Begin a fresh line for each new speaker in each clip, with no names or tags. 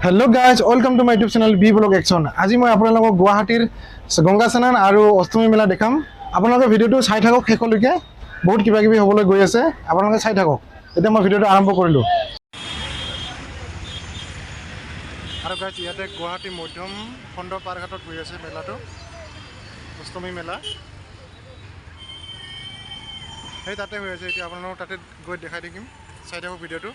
Hello guys welcome to my YouTube channel B blog action. आज मैं आपलोक गुवाहाटीर गंगा स्नान और अष्टमी मेला देखाम। आपलोक भिडिओ चाई थाকক शेषলৈके बहुत किबा किबि हबले गई आछे। आपलोक चाई थाকক। এতিয়া मैं भिडिओ आरम्भ करिलो। और गाइज इयाते गुवाहाटी मध्यम खंड पारघाटत गई आछे मेलाটো अष्टमी मेला। সেই তাতে হৈ আছে। এতিয়া আপোনালোকক তাতে গৈ দেখাই দিম। চাই থাকক ভিডিওটো।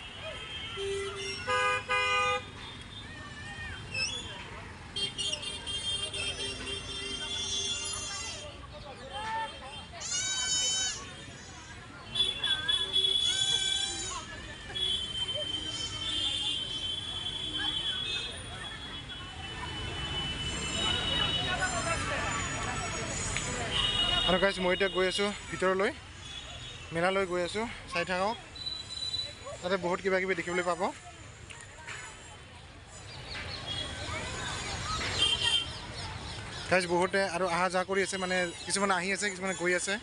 और गाइज मैं गई आसो भीतर मेला गई आसो चाई थाকক। ताते बहुत किबा किबि देखिबले पाब। गाइज बहुते और आहा जा करि आछे माने किछुमाने आहि आछे किछुमाने गई आछे।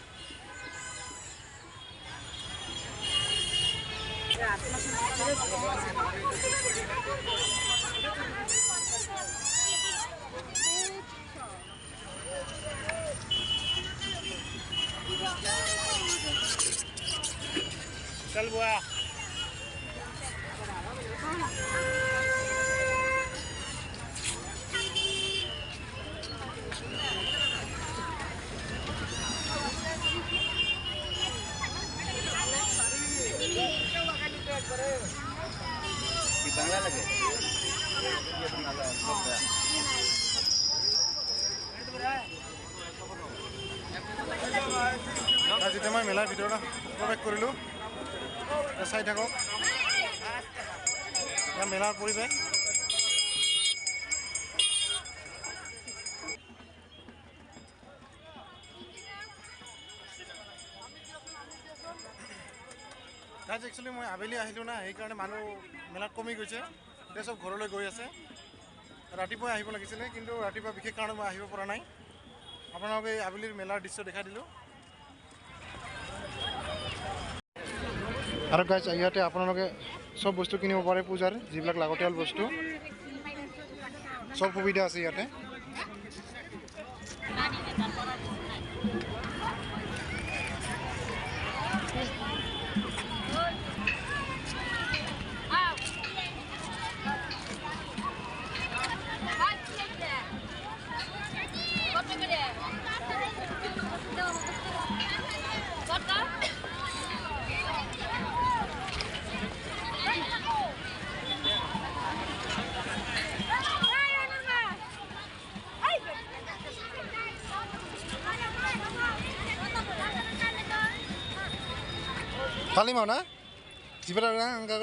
चल बुआ लगे आज मैं मेलार भर प्रवेश करूँ चाई थाকক मेलार परिवेश। गाइज एक्चुअली मैं आवेली आहिलो ना कारण मानुह मेलात कमी गई सब घर गई आसे। रातिपुवा आहिब लागिছিলে किन्तु रातिपुवा विशेष कारण मैं आहिब পৰা নাই। আপোনালোকে आवेलिर मेलार दृश्य देखा दिलो। और गाइज इते आपलोके सब बस्तु किनिब पारे पूजार जिबिलाक लागतियाल बस्तु सब सुविधा आछे इते। काली माव ना जीपे अंका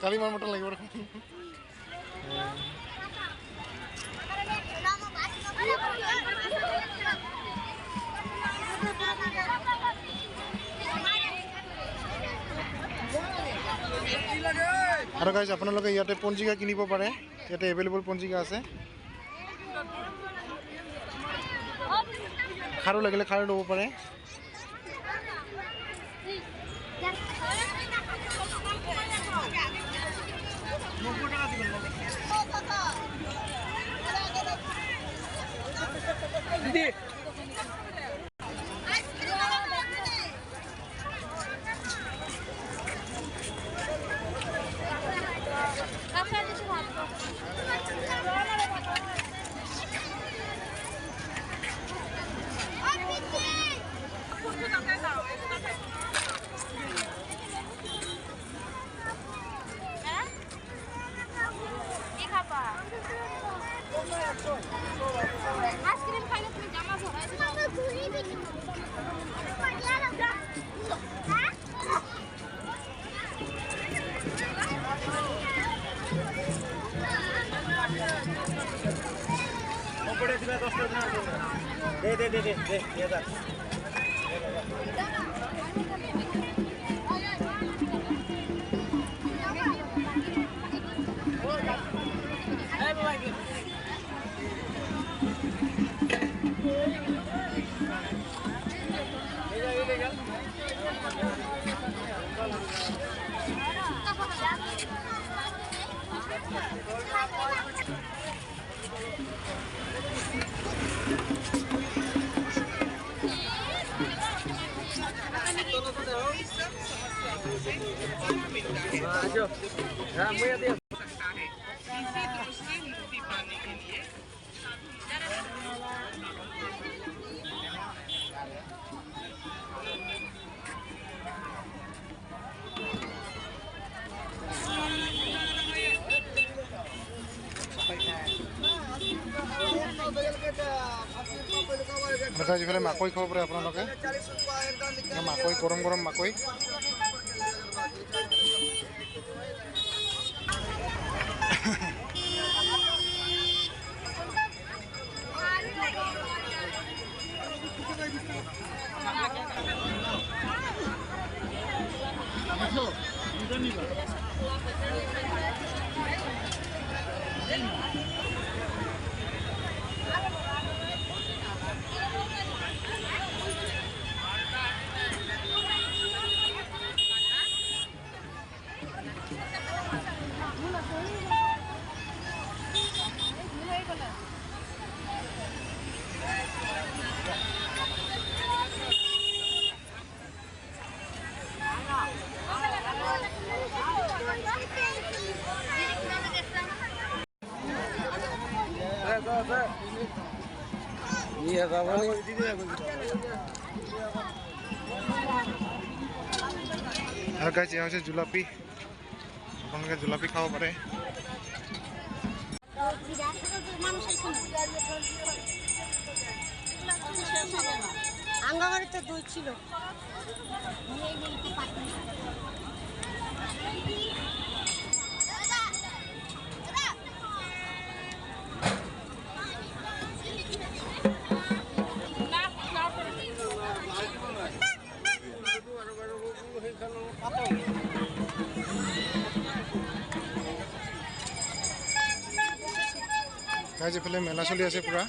काली मार मटन लगे। और गाइज आपलोके इते पंजिका किनिब पारे इते एवेलेबल पंजिका आछे। खारू लगिले खारू लब पारे। दे দেখা যিফালে মাকৈ খাব পাৰে আপোনালোকে মাকৈ গৰম গৰম মাকৈ আৰু গাইজ এয়া হৈছে জুলাপি আপোনালোকে জুলাপি খাব পাৰে
আঙ্গাবারে তো দই ছিল
গাইজ এইফালে মেলা চলি আছে পুৰা